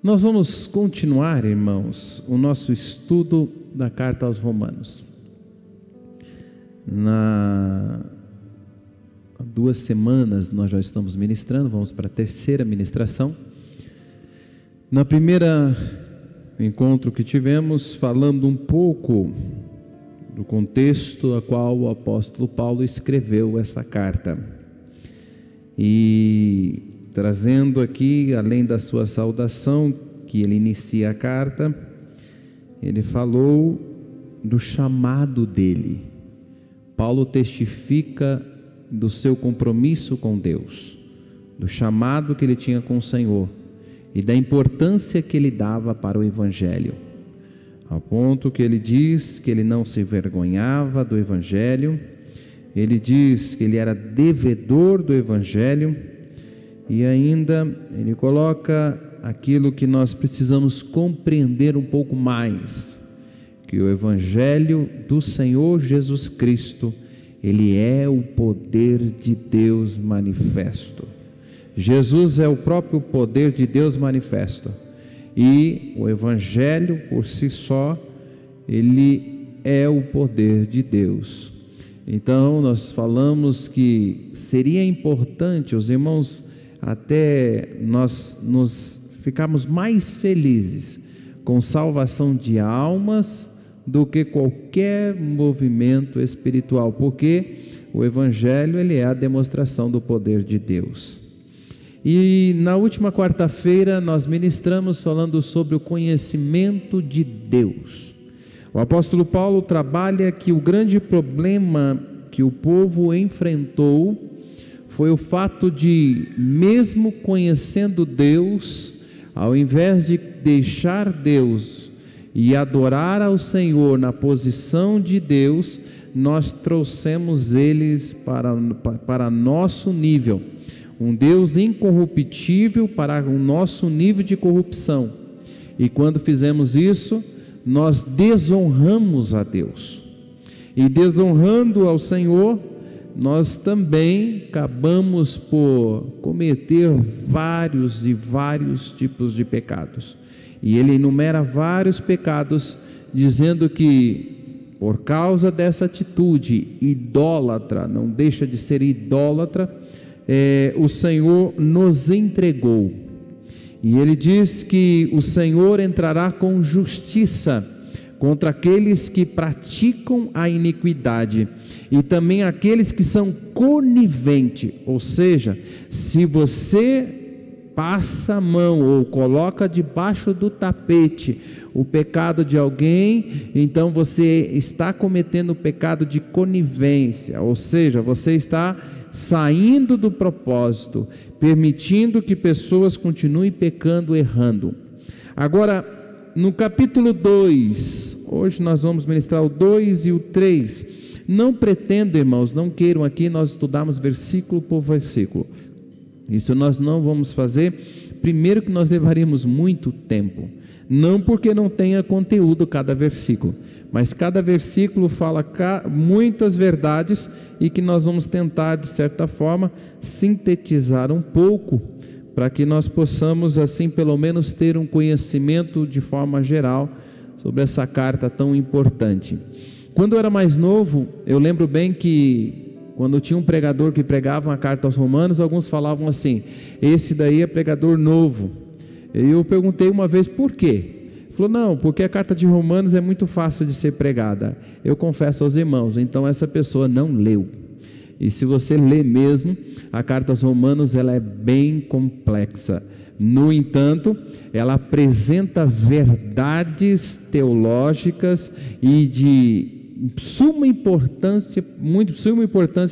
Nós vamos continuar, irmãos, o nosso estudo da carta aos Romanos. Há 2 semanas nós já estamos ministrando, vamos para a terceira ministração. Na primeira encontro que tivemos, falando um pouco do contexto a qual o apóstolo Paulo escreveu essa carta. E trazendo aqui, além da sua saudação, que ele inicia a carta, ele falou do chamado dele. Paulo testifica do seu compromisso com Deus, do chamado que ele tinha com o Senhor e da importância que ele dava para o Evangelho, ao ponto que ele diz que ele não se envergonhava do Evangelho, ele diz que ele era devedor do Evangelho, e ainda ele coloca aquilo que nós precisamos compreender um pouco mais, que o Evangelho do Senhor Jesus Cristo, ele é o poder de Deus manifesto. Jesus é o próprio poder de Deus manifesto, e o Evangelho por si só, ele é o poder de Deus. Então nós falamos que seria importante, os irmãos, até nós nos ficarmos mais felizes com salvação de almas do que qualquer movimento espiritual, porque o Evangelho, ele é a demonstração do poder de Deus. E na última quarta-feira nós ministramos falando sobre o conhecimento de Deus. O apóstolo Paulo trabalha que o grande problema que o povo enfrentou foi o fato de, mesmo conhecendo Deus, ao invés de deixar Deus e adorar ao Senhor na posição de Deus, nós trouxemos eles para nosso nível, um Deus incorruptível para o nosso nível de corrupção. E quando fizemos isso, nós desonramos a Deus, e desonrando ao Senhor, nós também acabamos por cometer vários tipos de pecados. E ele enumera vários pecados, dizendo que por causa dessa atitude idólatra, não deixa de ser idólatra, o Senhor nos entregou. E ele diz que o Senhor entrará com justiça contra aqueles que praticam a iniquidade e também aqueles que são coniventes, ou seja, se você passa a mão ou coloca debaixo do tapete o pecado de alguém, então você está cometendo o pecado de conivência, ou seja, você está saindo do propósito, permitindo que pessoas continuem pecando, errando. Agora, no capítulo 2, hoje nós vamos ministrar o 2 e o 3, não pretendo, irmãos, não queiram aqui nós estudarmos versículo por versículo, isso nós não vamos fazer. Primeiro que nós levaríamos muito tempo, não porque não tenha conteúdo cada versículo, mas cada versículo fala muitas verdades, e que nós vamos tentar de certa forma sintetizar um pouco, para que nós possamos assim pelo menos ter um conhecimento de forma geral sobre essa carta tão importante. Quando eu era mais novo, eu lembro bem que quando tinha um pregador que pregava a carta aos Romanos, alguns falavam assim: esse daí é pregador novo. E eu perguntei uma vez por quê. Ele falou: não, porque a carta de Romanos é muito fácil de ser pregada. Eu confesso aos irmãos, então essa pessoa não leu. E se você lê mesmo, a carta aos Romanos, ela é bem complexa. No entanto, ela apresenta verdades teológicas e de suma importância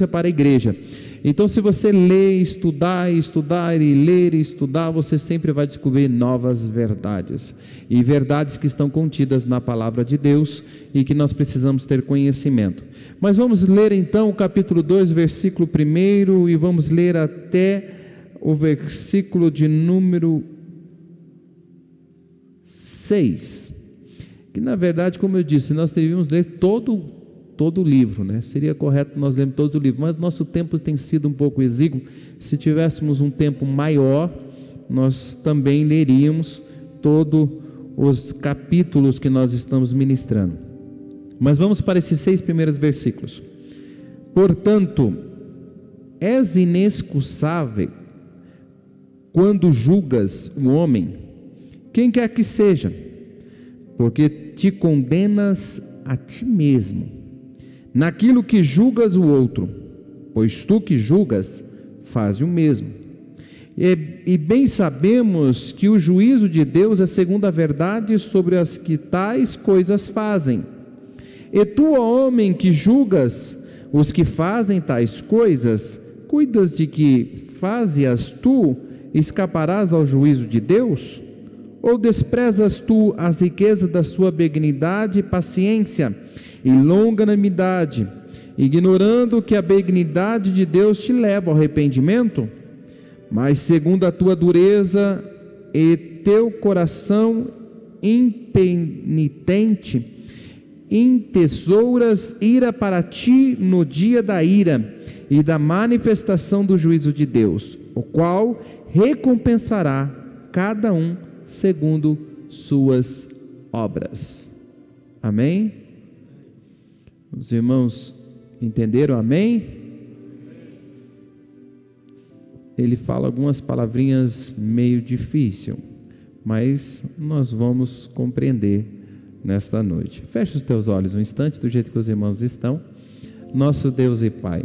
para a igreja. Então, se você ler, estudar e ler e estudar, você sempre vai descobrir novas verdades, e verdades que estão contidas na palavra de Deus e que nós precisamos ter conhecimento. Mas vamos ler então o capítulo 2, versículo 1, e vamos ler até o versículo de número 6, que na verdade, como eu disse, nós deveríamos ler todo o livro, né? Seria correto nós lermos todo o livro, mas nosso tempo tem sido um pouco exíguo. Se tivéssemos um tempo maior, nós também leríamos, todos os capítulos que nós estamos ministrando. Mas vamos para esses 6 primeiros versículos. Portanto, és inexcusável quando julgas o homem, quem quer que seja, porque te condenas a ti mesmo, naquilo que julgas o outro, pois tu que julgas, faz o mesmo. E bem sabemos que o juízo de Deus é segundo a verdade sobre as que tais coisas fazem. E tu, ó homem, que julgas os que fazem tais coisas, cuidas de que faze-as tu, escaparás ao juízo de Deus? Ou desprezas tu as riquezas da sua benignidade e paciência e longanimidade, ignorando que a benignidade de Deus te leva ao arrependimento? Mas segundo a tua dureza e teu coração impenitente, entesouras ira para ti no dia da ira e da manifestação do juízo de Deus, o qual recompensará cada um segundo suas obras. Amém? Os irmãos entenderam? Amém? Ele fala algumas palavrinhas meio difícil, mas nós vamos compreender nesta noite. Feche os teus olhos um instante, do jeito que os irmãos estão. Nosso Deus e Pai,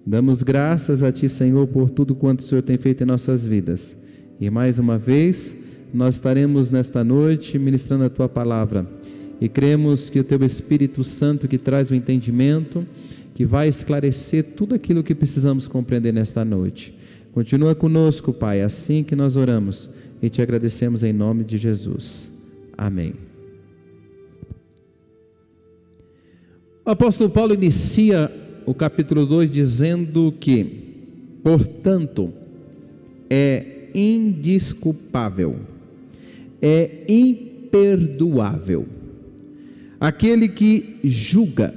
damos graças a Ti, Senhor, por tudo quanto o Senhor tem feito em nossas vidas. E mais uma vez, nós estaremos nesta noite ministrando a Tua palavra. E cremos que o Teu Espírito Santo, que traz o entendimento, que vai esclarecer tudo aquilo que precisamos compreender nesta noite. Continua conosco, Pai, assim que nós oramos e Te agradecemos em nome de Jesus. Amém. O apóstolo Paulo inicia o capítulo 2 dizendo que, portanto, é indesculpável, é imperdoável aquele que julga,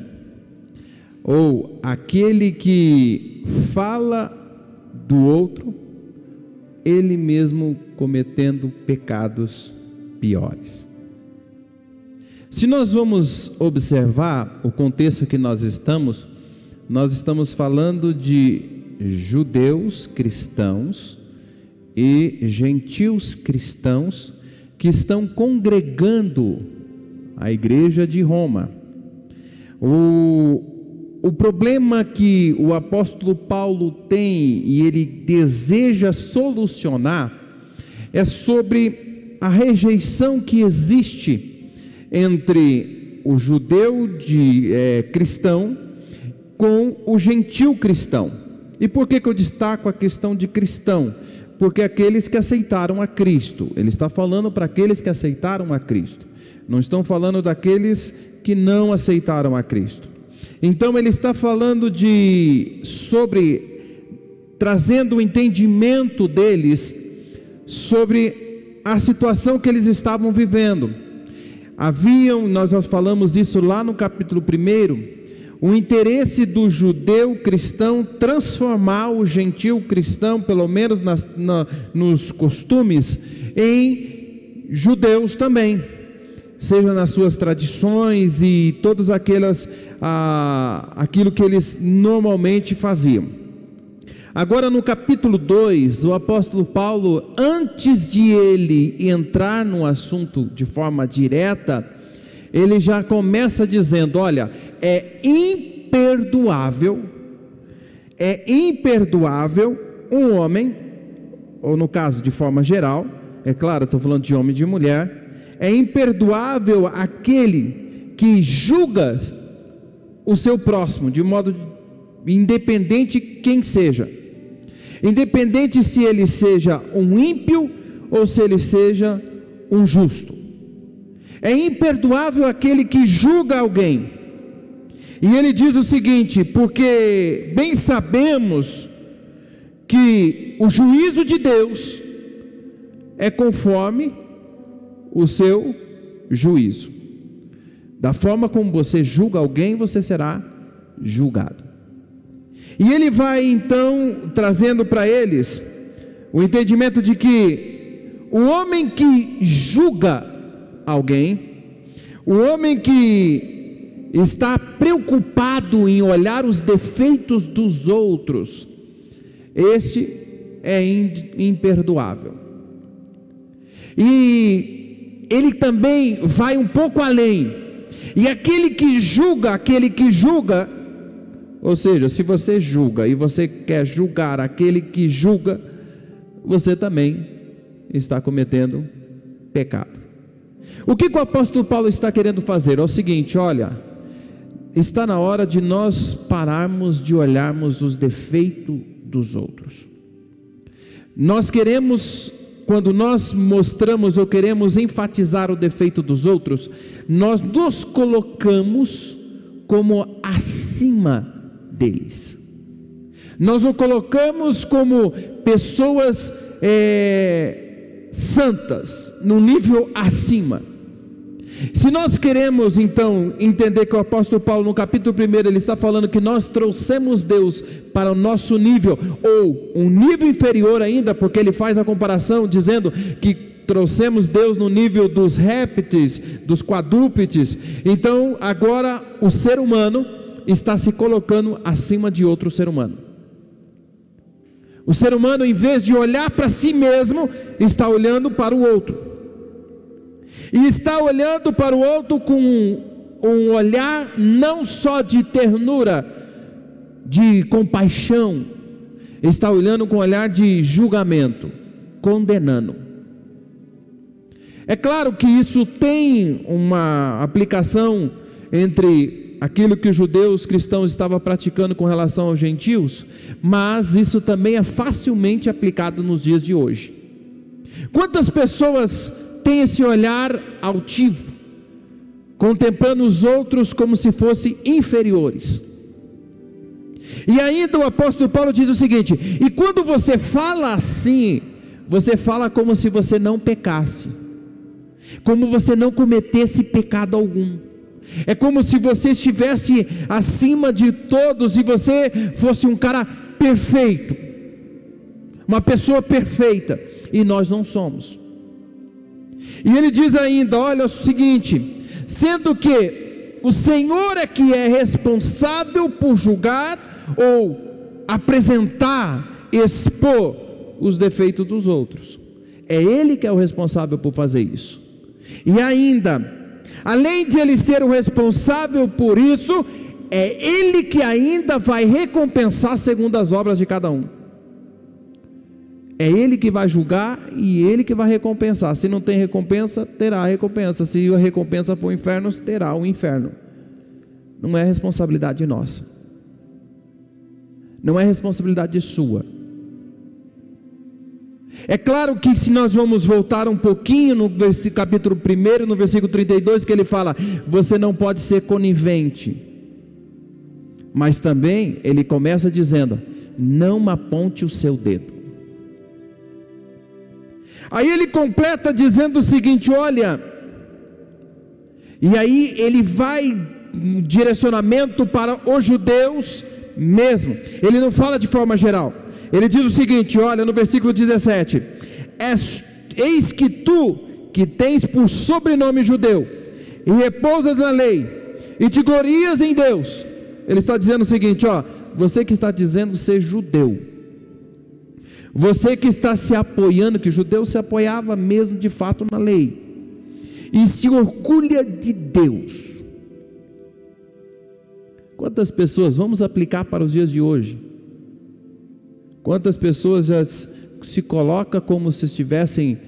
ou aquele que fala do outro, ele mesmo cometendo pecados piores. Se nós vamos observar o contexto que nós estamos falando de judeus cristãos e gentios cristãos que estão congregando a igreja de Roma. O problema que o apóstolo Paulo tem e ele deseja solucionar é sobre a rejeição que existe entre o judeu cristão com o gentil cristão. E por que eu destaco a questão de cristão? Porque aqueles que aceitaram a Cristo. Ele está falando para aqueles que aceitaram a Cristo. Não estão falando daqueles que não aceitaram a Cristo. Então ele está falando trazendo o entendimento deles sobre a situação que eles estavam vivendo. Nós falamos isso lá no capítulo 1, o interesse do judeu cristão transformar o gentil cristão, pelo menos nos costumes, em judeus também, seja nas suas tradições e todas aquilo que eles normalmente faziam. Agora no capítulo 2, o apóstolo Paulo, antes de ele entrar no assunto de forma direta, ele já começa dizendo: olha, é imperdoável um homem, ou no caso de forma geral, é claro, estou falando de homem e de mulher, é imperdoável aquele que julga o seu próximo, de modo independente quem seja, independente se ele seja um ímpio ou se ele seja um justo. É imperdoável aquele que julga alguém. E ele diz o seguinte: porque bem sabemos que o juízo de Deus é conforme o seu juízo. Da forma como você julga alguém, você será julgado. E ele vai então trazendo para eles o entendimento de que o homem que julga alguém, o homem que está preocupado em olhar os defeitos dos outros, este é imperdoável. E ele também vai um pouco além. E aquele que julga, ou seja, se você julga e você quer julgar aquele que julga, você também está cometendo pecado. O que o apóstolo Paulo está querendo fazer? É o seguinte: olha, está na hora de nós pararmos de olharmos os defeitos dos outros. Nós queremos, quando nós mostramos ou queremos enfatizar o defeito dos outros, nós nos colocamos como acima deles. Nós nos colocamos como pessoas santas, num nível acima. Se nós queremos então entender que o apóstolo Paulo no capítulo 1 ele está falando que nós trouxemos Deus para o nosso nível, ou um nível inferior ainda, porque ele faz a comparação dizendo que trouxemos Deus no nível dos répteis, dos quadrúpedes. Então agora o ser humano está se colocando acima de outro ser humano. O ser humano, em vez de olhar para si mesmo, está olhando para o outro. E está olhando para o outro com um olhar não só de ternura, de compaixão, está olhando com um olhar de julgamento, condenando. É claro que isso tem uma aplicação entre aquilo que os judeus cristãos estavam praticando com relação aos gentios, mas isso também é facilmente aplicado nos dias de hoje. Quantas pessoas têm esse olhar altivo, contemplando os outros como se fossem inferiores? E ainda o apóstolo Paulo diz o seguinte: e quando você fala assim, você fala como se você não pecasse, como você não cometesse pecado algum. É como se você estivesse acima de todos e você fosse um cara perfeito, uma pessoa perfeita, e nós não somos. E ele diz ainda, olha o seguinte: sendo que o Senhor é que é responsável por julgar ou apresentar, expor os defeitos dos outros. É Ele que é o responsável por fazer isso. E ainda, além de Ele ser o responsável por isso, é Ele que ainda vai recompensar segundo as obras de cada um. É Ele que vai julgar e Ele que vai recompensar. Se não tem recompensa, terá recompensa. Se a recompensa for o inferno, terá o inferno. Não é responsabilidade nossa, não é responsabilidade sua. É claro que se nós vamos voltar um pouquinho no capítulo 1, no versículo 32, que ele fala, você não pode ser conivente. Mas também ele começa dizendo, não aponte o seu dedo. Aí ele completa dizendo o seguinte, olha, e aí ele vai um direcionamento para os judeus mesmo. Ele não fala de forma geral. Ele diz o seguinte, olha, no versículo 17: eis que tu, que tens por sobrenome judeu, e repousas na lei, e te glorias em Deus. Ele está dizendo o seguinte, ó, você que está dizendo ser judeu, você que está se apoiando, que o judeu se apoiava mesmo de fato na lei, e se orgulha de Deus. Quantas pessoas, vamos aplicar para os dias de hoje, quantas pessoas já se colocam como se estivessem,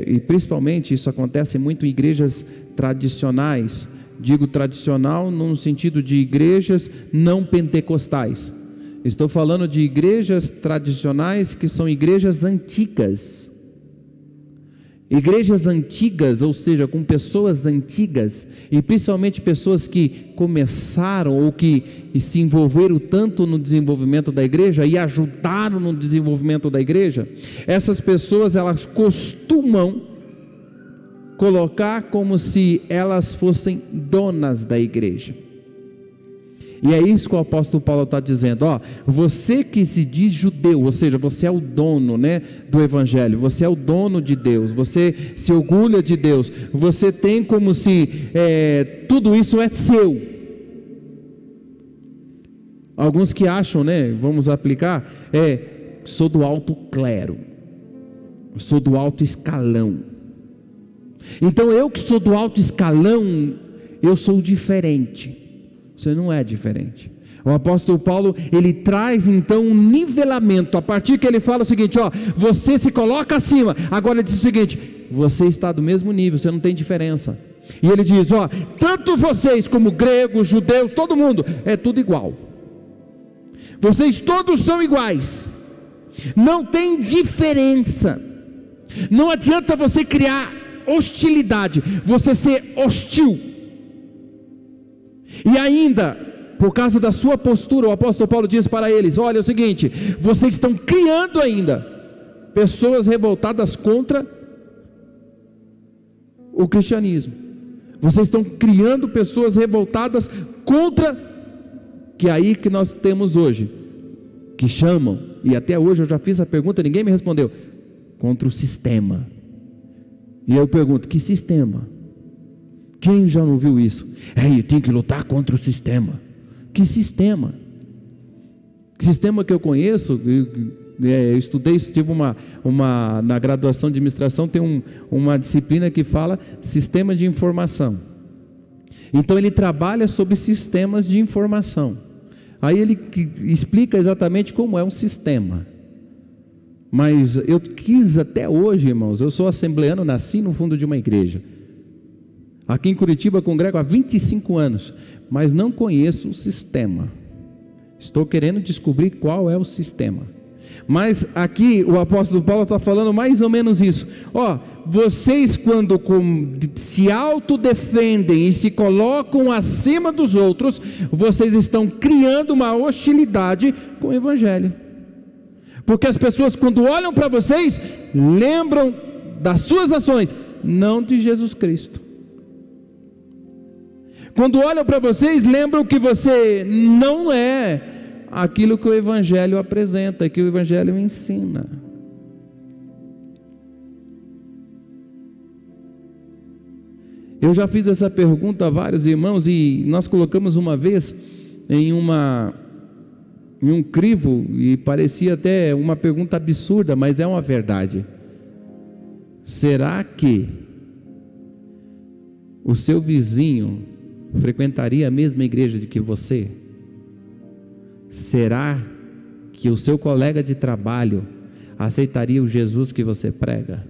e principalmente isso acontece muito em igrejas tradicionais, digo tradicional no sentido de igrejas não pentecostais, estou falando de igrejas tradicionais que são igrejas antigas, ou seja, com pessoas antigas, e principalmente pessoas que começaram ou que se envolveram tanto no desenvolvimento da igreja e ajudaram no desenvolvimento da igreja. Essas pessoas, elas costumam colocar como se elas fossem donas da igreja. E é isso que o apóstolo Paulo está dizendo, ó, você que se diz judeu, ou seja, você é o dono, né, do evangelho, você é o dono de Deus, você se orgulha de Deus, você tem como se tudo isso é seu. Alguns que acham, né, vamos aplicar, sou do alto clero, sou do alto escalão, então eu que sou do alto escalão, eu sou diferente. Você não é diferente. O apóstolo Paulo, ele traz então um nivelamento, a partir que ele fala o seguinte, ó, você se coloca acima, agora ele diz o seguinte, você está do mesmo nível, você não tem diferença. E ele diz, ó, tanto vocês como gregos, judeus, todo mundo, é tudo igual. Vocês todos são iguais, não tem diferença. Não adianta você criar hostilidade, você ser hostil. E ainda, por causa da sua postura, o apóstolo Paulo diz para eles, olha, é o seguinte, vocês estão criando ainda pessoas revoltadas contra o cristianismo, vocês estão criando pessoas revoltadas contra, que é aí que nós temos hoje, que chamam, e até hoje eu já fiz a pergunta, ninguém me respondeu, contra o sistema. E eu pergunto, que sistema? Quem já não viu isso? Tem que lutar contra o sistema. Que sistema? Que sistema que eu conheço? Eu estudei, tive na graduação de administração, tem uma disciplina que fala sistema de informação. Então ele trabalha sobre sistemas de informação. Aí ele explica exatamente como é um sistema. Mas eu quis até hoje, irmãos, eu sou assembleano, nasci no fundo de uma igreja. Aqui em Curitiba congrego há 25 anos, mas não conheço o sistema. Estou querendo descobrir qual é o sistema. Mas aqui o apóstolo Paulo está falando mais ou menos isso. Ó, vocês quando se autodefendem e se colocam acima dos outros, vocês estão criando uma hostilidade com o evangelho. Porque as pessoas quando olham para vocês, lembram das suas ações, não de Jesus Cristo. Quando olham para vocês, lembram que você não é aquilo que o evangelho apresenta, que o evangelho ensina. Eu já fiz essa pergunta a vários irmãos e nós colocamos uma vez em um crivo e parecia até uma pergunta absurda, mas é uma verdade. Será que o seu vizinho frequentaria a mesma igreja de que você? Será que o seu colega de trabalho aceitaria o Jesus que você prega?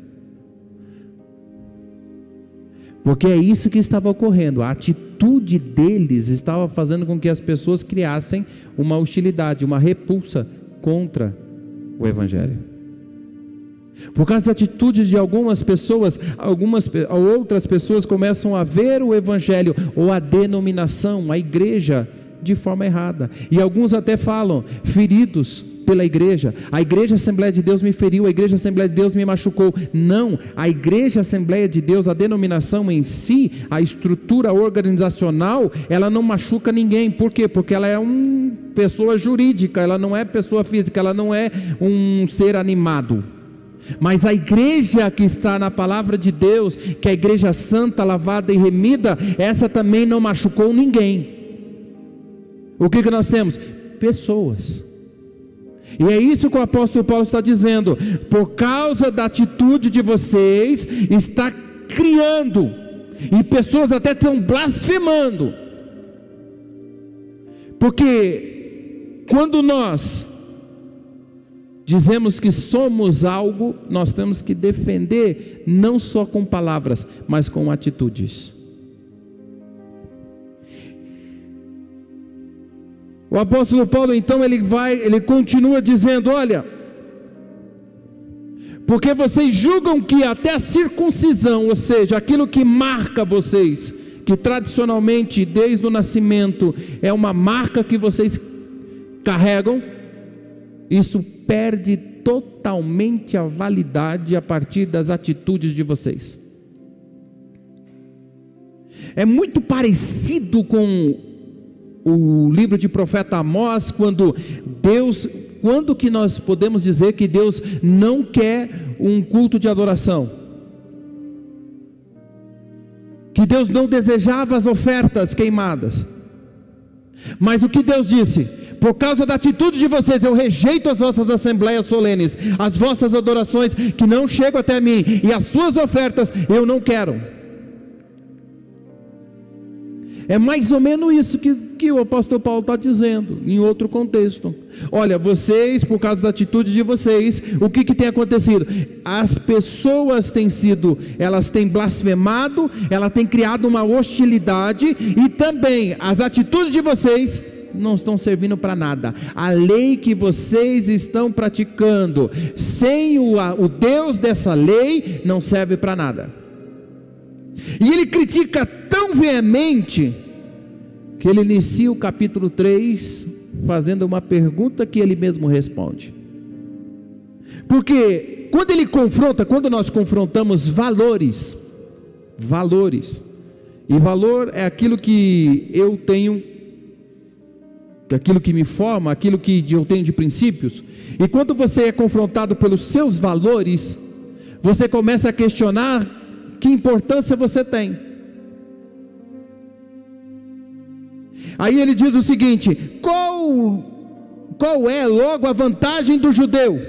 Porque é isso que estava ocorrendo, a atitude deles estava fazendo com que as pessoas criassem uma hostilidade, uma repulsa contra o evangelho. Por causa das atitudes de algumas pessoas, outras pessoas começam a ver o evangelho ou a denominação, a igreja, de forma errada. E alguns até falam, feridos pela igreja, a igreja Assembleia de Deus me feriu, a igreja Assembleia de Deus me machucou. Não, a igreja Assembleia de Deus, a denominação em si, a estrutura organizacional, ela não machuca ninguém. Por quê? Porque ela é uma pessoa jurídica, ela não é pessoa física, ela não é um ser animado. Mas a igreja que está na palavra de Deus, que é a igreja santa, lavada e remida, essa também não machucou ninguém. O que nós temos? Pessoas. E é isso que o apóstolo Paulo está dizendo, por causa da atitude de vocês, está criando, e pessoas até estão blasfemando, porque quando nós dizemos que somos algo, nós temos que defender, não só com palavras, mas com atitudes. O apóstolo Paulo então ele continua dizendo, olha, porque vocês julgam que até a circuncisão, ou seja, aquilo que marca vocês, que tradicionalmente desde o nascimento é uma marca que vocês carregam, isso perde totalmente a validade a partir das atitudes de vocês. É muito parecido com o livro de profeta Amós, quando que nós podemos dizer que Deus não quer um culto de adoração? Que Deus não desejava as ofertas queimadas. Mas o que Deus disse? Por causa da atitude de vocês, eu rejeito as vossas assembleias solenes, as vossas adorações que não chegam até mim, e as suas ofertas eu não quero. É mais ou menos isso que o apóstolo Paulo está dizendo, em outro contexto. Olha, vocês, por causa da atitude de vocês, o que tem acontecido? As pessoas elas têm blasfemado, elas têm criado uma hostilidade, e também as atitudes de vocês não estão servindo para nada. A lei que vocês estão praticando, sem o Deus dessa lei, não serve para nada. E ele critica tão veemente, que ele inicia o capítulo 3, fazendo uma pergunta que ele mesmo responde. Porque quando nós confrontamos valores, e valor é aquilo que eu tenho, aquilo que me forma, aquilo que eu tenho de princípios, e quando você é confrontado pelos seus valores, você começa a questionar que importância você tem. Aí ele diz o seguinte: qual é logo a vantagem do judeu?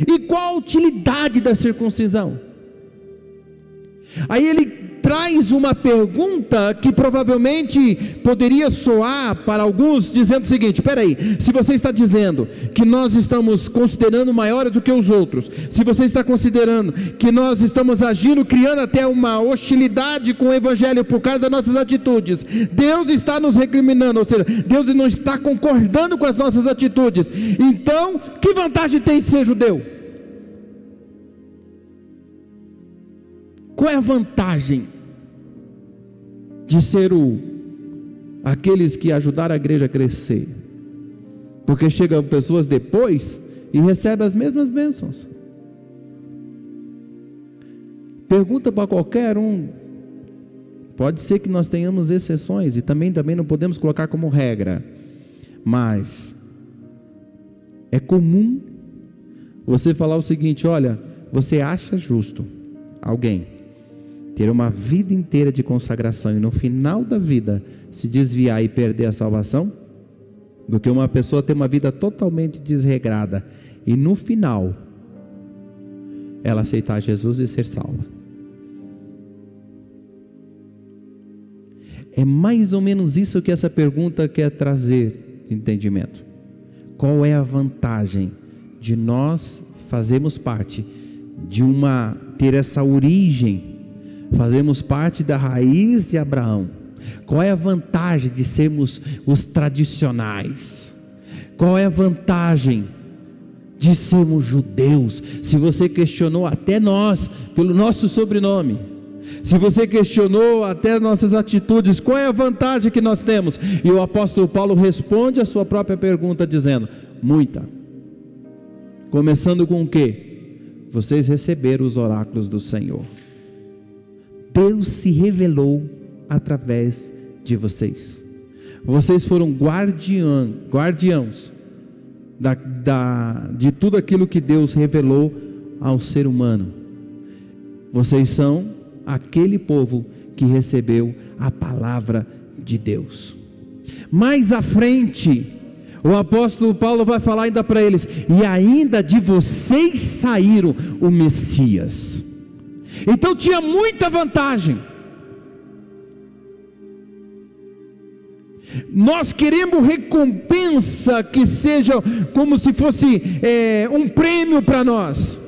E qual a utilidade da circuncisão? Aí ele traz uma pergunta que provavelmente poderia soar para alguns, dizendo o seguinte: espera aí, se você está dizendo que nós estamos considerando maiores do que os outros, se você está considerando que nós estamos agindo, criando até uma hostilidade com o evangelho por causa das nossas atitudes, Deus está nos recriminando, ou seja, Deus não está concordando com as nossas atitudes, então que vantagem tem de ser judeu? Qual é a vantagem de ser aqueles que ajudaram a igreja a crescer? Porque chegam pessoas depois e recebem as mesmas bênçãos. Pergunta para qualquer um. Pode ser que nós tenhamos exceções, e também não podemos colocar como regra, mas é comum você falar o seguinte: olha, você acha justo alguém ter uma vida inteira de consagração e no final da vida se desviar e perder a salvação, do que uma pessoa ter uma vida totalmente desregrada e no final ela aceitar Jesus e ser salva? É mais ou menos isso que essa pergunta quer trazer entendimento. Qual é a vantagem de nós fazermos parte de ter essa origem, fazemos parte da raiz de Abraão? Qual é a vantagem de sermos os tradicionais? Qual é a vantagem de sermos judeus? Se você questionou até nós pelo nosso sobrenome, se você questionou até nossas atitudes, qual é a vantagem que nós temos? E o apóstolo Paulo responde a sua própria pergunta dizendo: muita. Começando com o quê? Vocês receberam os oráculos do Senhor. Deus se revelou através de vocês. Vocês foram guardiãos de tudo aquilo que Deus revelou ao ser humano. Vocês são aquele povo que recebeu a palavra de Deus. Mais à frente, o apóstolo Paulo vai falar ainda para eles: e ainda de vocês saíram o Messias. Então tinha muita vantagem. Nós queremos recompensa que seja como se fosse um prêmio para nós.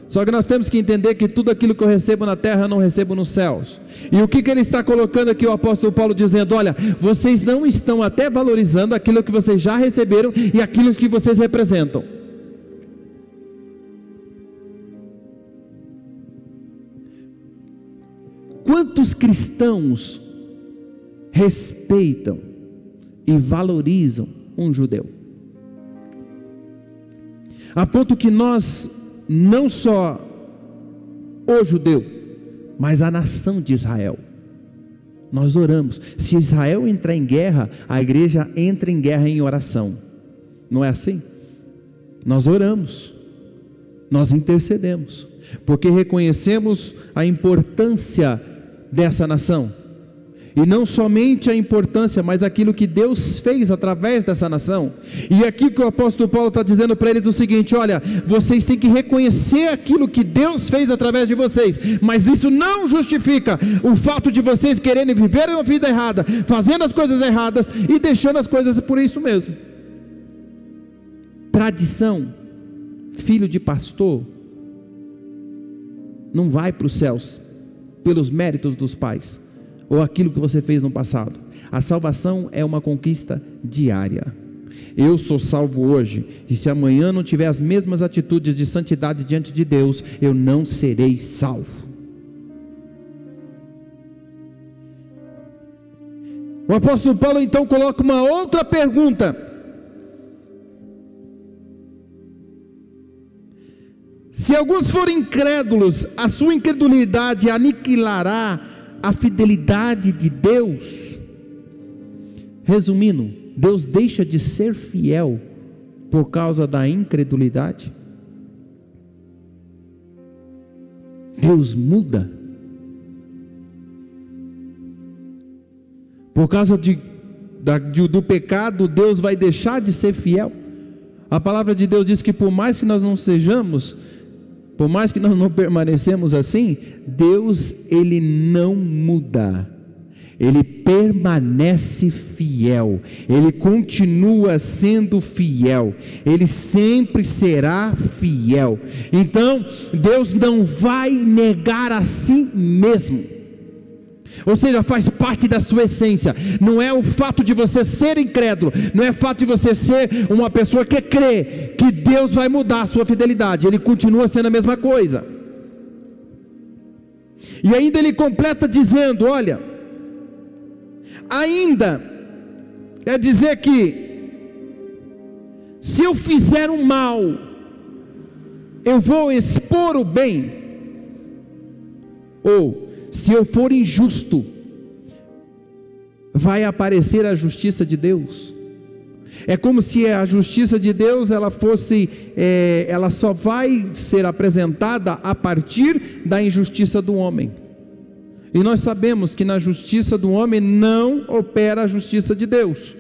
Só que nós temos que entender que tudo aquilo que eu recebo na terra, eu não recebo nos céus. E o que ele está colocando aqui, o apóstolo Paulo dizendo: olha, vocês não estão até valorizando aquilo que vocês já receberam e aquilo que vocês representam. Quantos cristãos respeitam e valorizam um judeu? A ponto que nós, não só o judeu, mas a nação de Israel, Nós oramos. Se Israel entrar em guerra, a igreja entra em guerra em oração. Não é assim? Nós oramos, nós intercedemos, porque reconhecemos a importância dessa nação. E não somente a importância, mas aquilo que Deus fez através dessa nação. E aqui que o apóstolo Paulo está dizendo para eles o seguinte: olha, vocês têm que reconhecer aquilo que Deus fez através de vocês, mas isso não justifica o fato de vocês quererem viver uma vida errada, fazendo as coisas erradas e deixando as coisas por isso mesmo. Tradição, filho de pastor, não vai para os céus pelos méritos dos pais, ou aquilo que você fez no passado. A salvação é uma conquista diária. Eu sou salvo hoje, e se amanhã não tiver as mesmas atitudes de santidade diante de Deus, eu não serei salvo. O apóstolo Paulo então coloca uma outra pergunta: se alguns forem incrédulos, a sua incredulidade aniquilará a fidelidade de Deus? Resumindo, Deus deixa de ser fiel por causa da incredulidade? Deus muda por causa do pecado? Deus vai deixar de ser fiel? A palavra de Deus diz que por mais que nós não sejamos, por mais que nós não permanecemos assim, Deus, Ele não muda, Ele permanece fiel, Ele continua sendo fiel, Ele sempre será fiel. Então, Deus não vai negar a si mesmo, ou seja, faz parte da sua essência. Não é o fato de você ser incrédulo, não é o fato de você ser uma pessoa que crê que Deus vai mudar a sua fidelidade. Ele continua sendo a mesma coisa. E ainda ele completa dizendo: olha, ainda é dizer que se eu fizer o mal, eu vou expor o bem, ou se eu for injusto, vai aparecer a justiça de Deus. É como se a justiça de Deus ela só vai ser apresentada a partir da injustiça do homem. E nós sabemos que na justiça do homem não opera a justiça de Deus.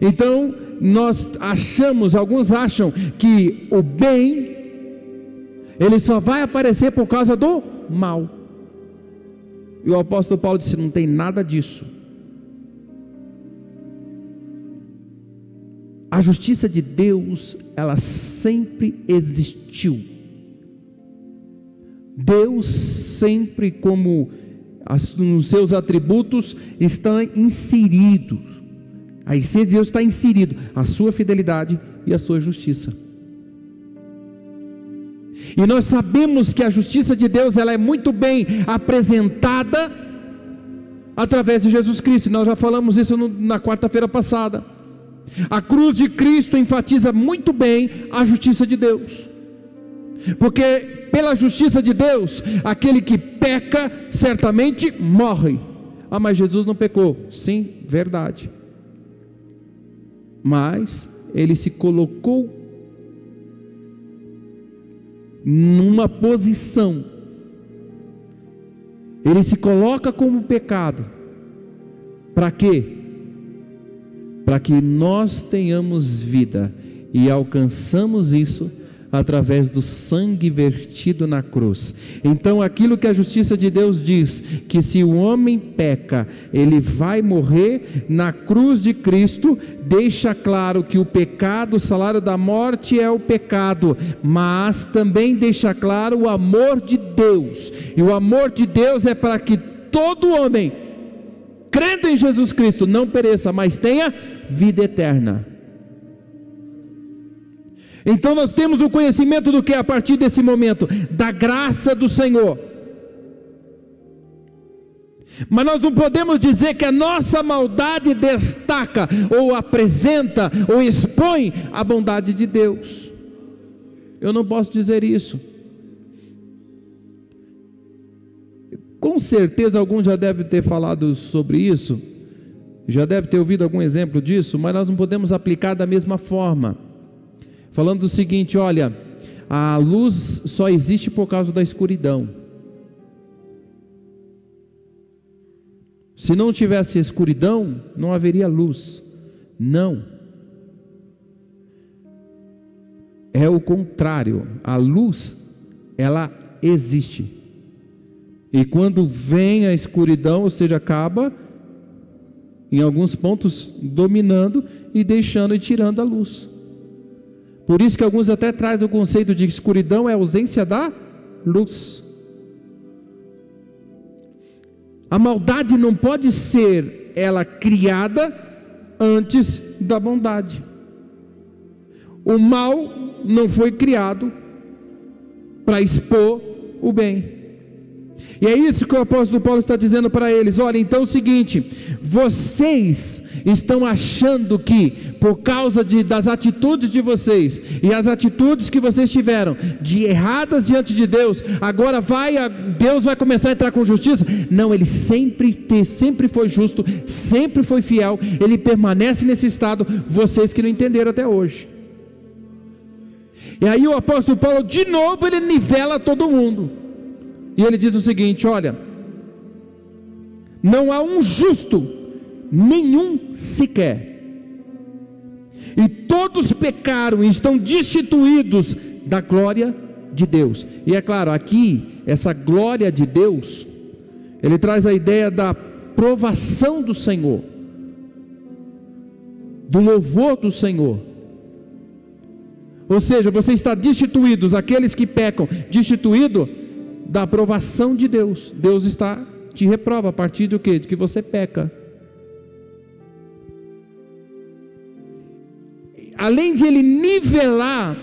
Então alguns acham que o bem ele só vai aparecer por causa do mal. E o apóstolo Paulo disse: não tem nada disso. A justiça de Deus, ela sempre existiu. Deus sempre, como nos seus atributos, está inserido. A essência de Deus está inserido, a sua fidelidade e a sua justiça. E nós sabemos que a justiça de Deus ela é muito bem apresentada através de Jesus Cristo. Nós já falamos isso na quarta-feira passada. A cruz de Cristo enfatiza muito bem a justiça de Deus, porque pela justiça de Deus, aquele que peca certamente morre. Ah, mas Jesus não pecou. Sim, verdade. Mas Ele se colocou numa posição, Ele se coloca como pecado. Para quê? Para que nós tenhamos vida, e alcançamos isso através do sangue vertido na cruz. Então aquilo que a justiça de Deus diz, que se o homem peca, ele vai morrer, na cruz de Cristo deixa claro que o pecado, o salário da morte é o pecado, mas também deixa claro o amor de Deus. E o amor de Deus é para que todo homem, crendo em Jesus Cristo, não pereça, mas tenha vida eterna. Então nós temos o conhecimento do que a partir desse momento? Da graça do Senhor. Mas nós não podemos dizer que a nossa maldade destaca, ou apresenta, ou expõe a bondade de Deus. Eu não posso dizer isso. Com certeza alguns já devem ter falado sobre isso, já deve ter ouvido algum exemplo disso, mas nós não podemos aplicar da mesma forma, falando o seguinte: olha, a luz só existe por causa da escuridão. Se não tivesse escuridão, não haveria luz. Não. É o contrário. A luz, ela existe. E quando vem a escuridão, ou seja, acaba, em alguns pontos, dominando e deixando e tirando a luz. Por isso que alguns até trazem o conceito de escuridão é a ausência da luz. A maldade não pode ser ela criada antes da bondade. O mal não foi criado para expor o bem. E é isso que o apóstolo Paulo está dizendo para eles: olha, então é o seguinte, vocês estão achando que por causa das atitudes de vocês, e as atitudes que vocês tiveram, de erradas diante de Deus, agora Deus vai começar a entrar com justiça? Não, Ele sempre foi justo, sempre foi fiel, Ele permanece nesse estado, vocês que não entenderam até hoje. E aí o apóstolo Paulo, de novo, ele nivela todo mundo, e ele diz o seguinte: olha, não há um justo, nenhum sequer, e todos pecaram e estão destituídos da glória de Deus. E é claro, aqui, essa glória de Deus, ele traz a ideia da provação do Senhor, do louvor do Senhor. Ou seja, você está destituídos, aqueles que pecam, destituído da aprovação de Deus. Deus te reprova a partir do quê? De que você peca. Além de ele nivelar,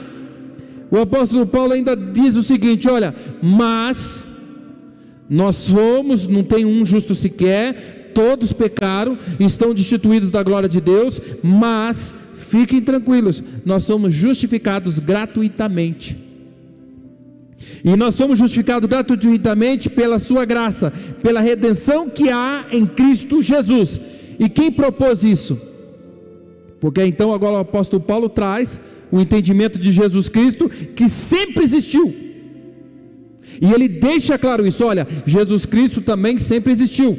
o apóstolo Paulo ainda diz o seguinte: olha, mas nós somos, não tem um justo sequer, todos pecaram, estão destituídos da glória de Deus, mas fiquem tranquilos, nós somos justificados gratuitamente. E nós somos justificados gratuitamente pela sua graça, pela redenção que há em Cristo Jesus. E quem propôs isso? Porque então agora o apóstolo Paulo traz o entendimento de Jesus Cristo, que sempre existiu. E ele deixa claro isso: olha, Jesus Cristo também sempre existiu.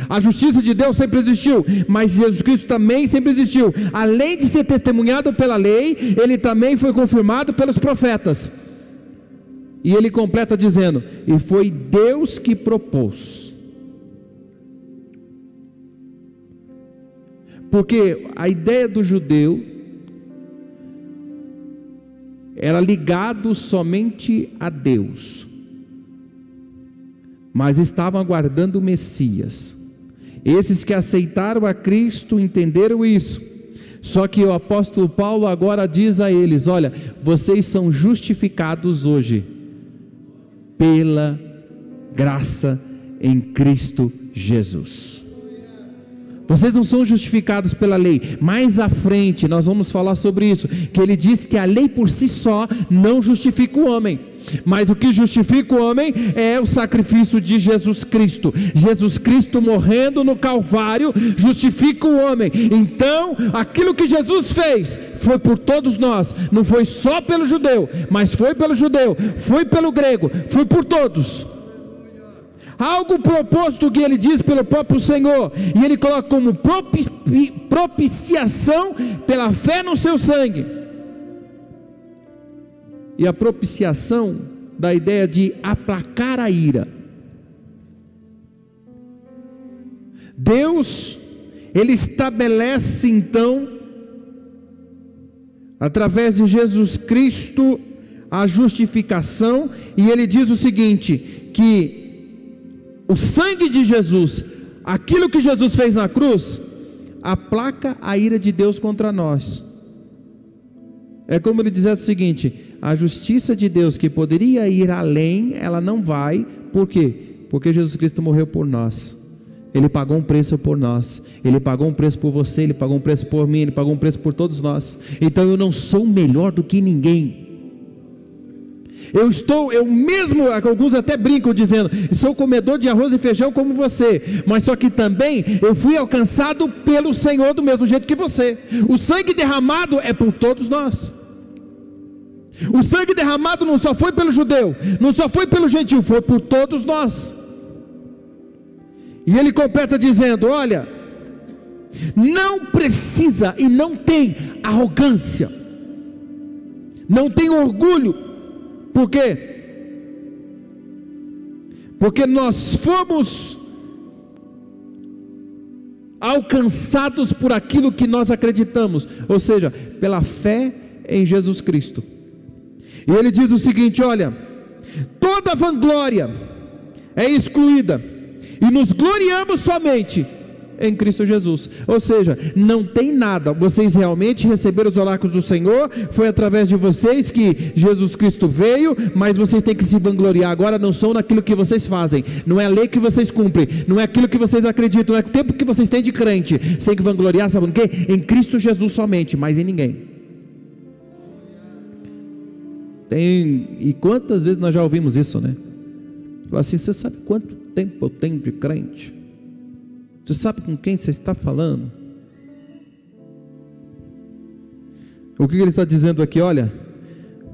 A justiça de Deus sempre existiu, mas Jesus Cristo também sempre existiu. Além de ser testemunhado pela lei, ele também foi confirmado pelos profetas. E ele completa dizendo: e foi Deus que propôs. Porque a ideia do judeu era ligado somente a Deus, mas estavam aguardando o Messias. Esses que aceitaram a Cristo entenderam isso. Só que o apóstolo Paulo agora diz a eles: olha, vocês são justificados hoje pela graça em Cristo Jesus. Vocês não são justificados pela lei. Mais à frente nós vamos falar sobre isso, que ele diz que a lei por si só não justifica o homem, mas o que justifica o homem é o sacrifício de Jesus Cristo. Jesus Cristo morrendo no Calvário justifica o homem. Então aquilo que Jesus fez foi por todos nós, não foi só pelo judeu, mas foi pelo judeu, foi pelo grego, foi por todos. Algo proposto que ele diz pelo próprio Senhor, e ele coloca como propiciação pela fé no seu sangue. E a propiciação da ideia de aplacar a ira. Deus, ele estabelece então, através de Jesus Cristo, a justificação, e ele diz o seguinte, que o sangue de Jesus, aquilo que Jesus fez na cruz, aplaca a ira de Deus contra nós. É como ele dizesse o seguinte: a justiça de Deus que poderia ir além, ela não vai. Por quê? Porque Jesus Cristo morreu por nós. Ele pagou um preço por nós. Ele pagou um preço por você, ele pagou um preço por mim, ele pagou um preço por todos nós. Então eu não sou melhor do que ninguém. Eu mesmo, alguns até brincam dizendo, sou comedor de arroz e feijão como você, mas só que também eu fui alcançado pelo Senhor do mesmo jeito que você. O sangue derramado é por todos nós. O sangue derramado não só foi pelo judeu, não só foi pelo gentil, foi por todos nós. E ele completa dizendo: olha, não precisa e não tem arrogância, não tem orgulho. Por quê? Porque nós fomos alcançados por aquilo que nós acreditamos, ou seja, pela fé em Jesus Cristo. E ele diz o seguinte: olha, toda vanglória é excluída e nos gloriamos somente em Cristo Jesus. Ou seja, não tem nada, vocês realmente receberam os oráculos do Senhor, foi através de vocês que Jesus Cristo veio, mas vocês têm que se vangloriar agora, não são naquilo que vocês fazem, não é a lei que vocês cumprem, não é aquilo que vocês acreditam, não é o tempo que vocês têm de crente, vocês têm que vangloriar, sabe em quê? Em Cristo Jesus somente, mas em ninguém. E quantas vezes nós já ouvimos isso, né? Fala assim: você sabe quanto tempo eu tenho de crente? Você sabe com quem você está falando? O que ele está dizendo aqui? Olha,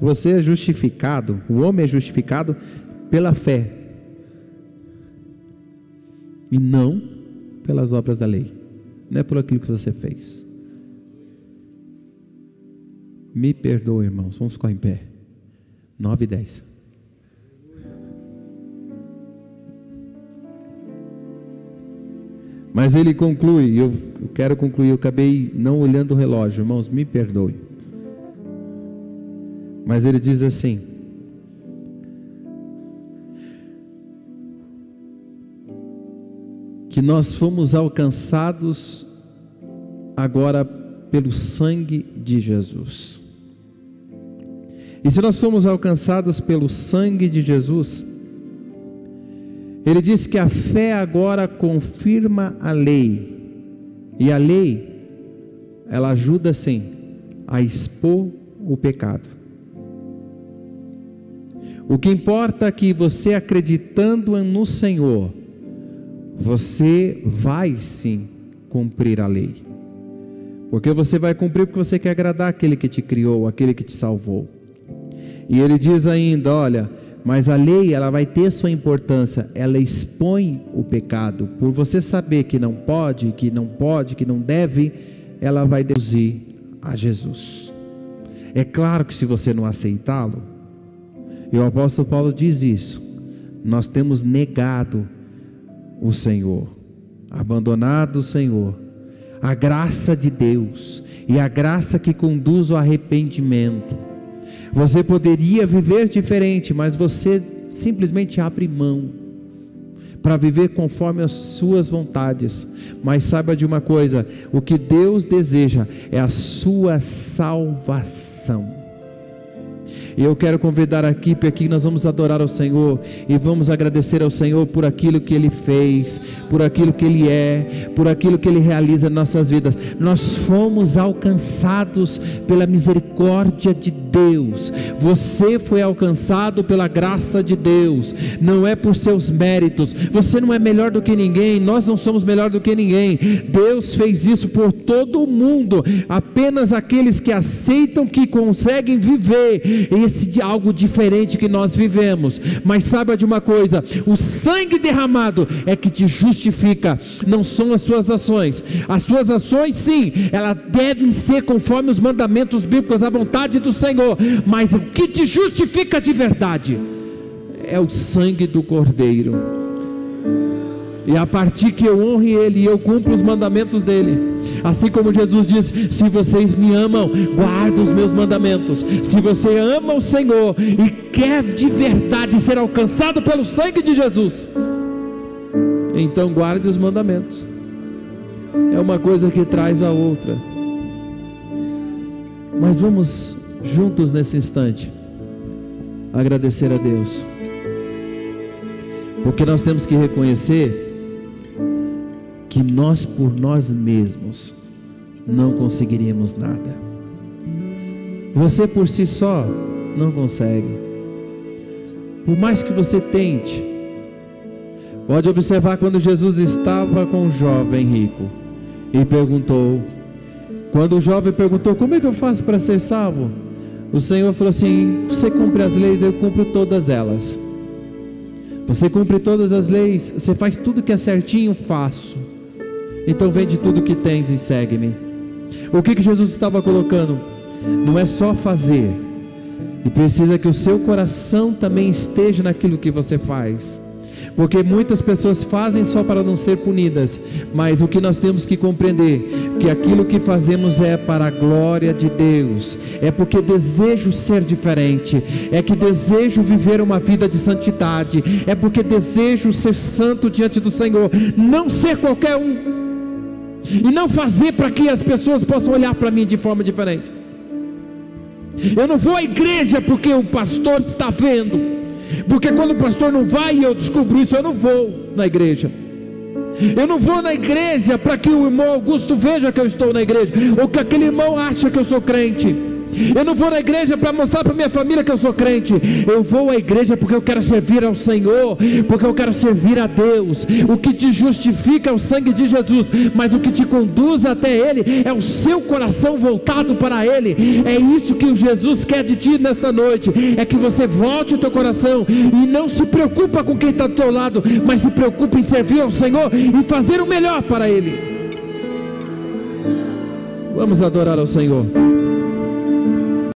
você é justificado, o homem é justificado pela fé, e não pelas obras da lei, não é por aquilo que você fez. Me perdoe, irmãos, vamos ficar em pé. 9:10. Mas ele conclui, eu quero concluir, eu acabei não olhando o relógio, irmãos, me perdoe. Mas ele diz assim: que nós fomos alcançados agora pelo sangue de Jesus. E se nós fomos alcançados pelo sangue de Jesus, ele diz que a fé agora confirma a lei, e a lei, ela ajuda sim a expor o pecado. O que importa é que você, acreditando no Senhor, você vai sim cumprir a lei, porque você vai cumprir porque você quer agradar aquele que te criou, aquele que te salvou. E ele diz ainda: olha, mas a lei, ela vai ter sua importância, ela expõe o pecado, por você saber que não pode, que não deve, ela vai deduzir a Jesus. É claro que se você não aceitá-lo, e o apóstolo Paulo diz isso, nós temos negado o Senhor, abandonado o Senhor, a graça de Deus, e a graça que conduz ao arrependimento. Você poderia viver diferente, mas você simplesmente abre mão para viver conforme as suas vontades. Mas saiba de uma coisa: o que Deus deseja é a sua salvação. E eu quero convidar a equipe aqui, nós vamos adorar ao Senhor e vamos agradecer ao Senhor por aquilo que Ele fez, por aquilo que Ele é, por aquilo que Ele realiza em nossas vidas. Nós fomos alcançados pela misericórdia de Deus. Você foi alcançado pela graça de Deus, não é por seus méritos. Você não é melhor do que ninguém, nós não somos melhor do que ninguém. Deus fez isso por todo o mundo. Apenas aqueles que aceitam que conseguem viver esse algo diferente que nós vivemos. Mas saiba de uma coisa: o sangue derramado é que te justifica, não são as suas ações. As suas ações, sim, elas devem ser conforme os mandamentos bíblicos, a vontade do Senhor, mas o que te justifica de verdade é o sangue do Cordeiro. E a partir que eu honre Ele e eu cumpro os mandamentos dEle, assim como Jesus diz: se vocês me amam, guarda os meus mandamentos. Se você ama o Senhor e quer de verdade ser alcançado pelo sangue de Jesus, então guarde os mandamentos. É uma coisa que traz a outra. Mas vamos juntos nesse instante agradecer a Deus, porque nós temos que reconhecer que nós por nós mesmos não conseguiríamos nada. Você por si só não consegue. por mais que você tente. Pode observar quando Jesus estava com um jovem rico e perguntou, quando o jovem perguntou, como é que eu faço para ser salvo? O Senhor falou assim, você cumpre as leis, eu cumpro todas elas. Você cumpre todas as leis, você faz tudo que é certinho, faço. Então vende tudo que tens e segue-me. O que Jesus estava colocando? Não é só fazer, e precisa que o seu coração também esteja naquilo que você faz. Porque muitas pessoas fazem só para não ser punidas, mas o que nós temos que compreender, que aquilo que fazemos é para a glória de Deus, é porque desejo ser diferente, é que desejo viver uma vida de santidade, é porque desejo ser santo diante do Senhor, não ser qualquer um, e não fazer para que as pessoas possam olhar para mim de forma diferente. Eu não vou à igreja porque o pastor está vendo, porque quando o pastor não vai e eu descubro isso, eu não vou na igreja. Eu não vou na igreja para que o irmão Augusto veja que eu estou na igreja, ou que aquele irmão acha que eu sou crente. Eu não vou na igreja para mostrar para minha família que eu sou crente. Eu vou à igreja porque eu quero servir ao Senhor, porque eu quero servir a Deus. O que te justifica é o sangue de Jesus, mas o que te conduz até Ele é o seu coração voltado para Ele. É isso que o Jesus quer de ti nesta noite, é que você volte o teu coração e não se preocupa com quem está do teu lado, mas se preocupa em servir ao Senhor e fazer o melhor para Ele. Vamos adorar ao Senhor.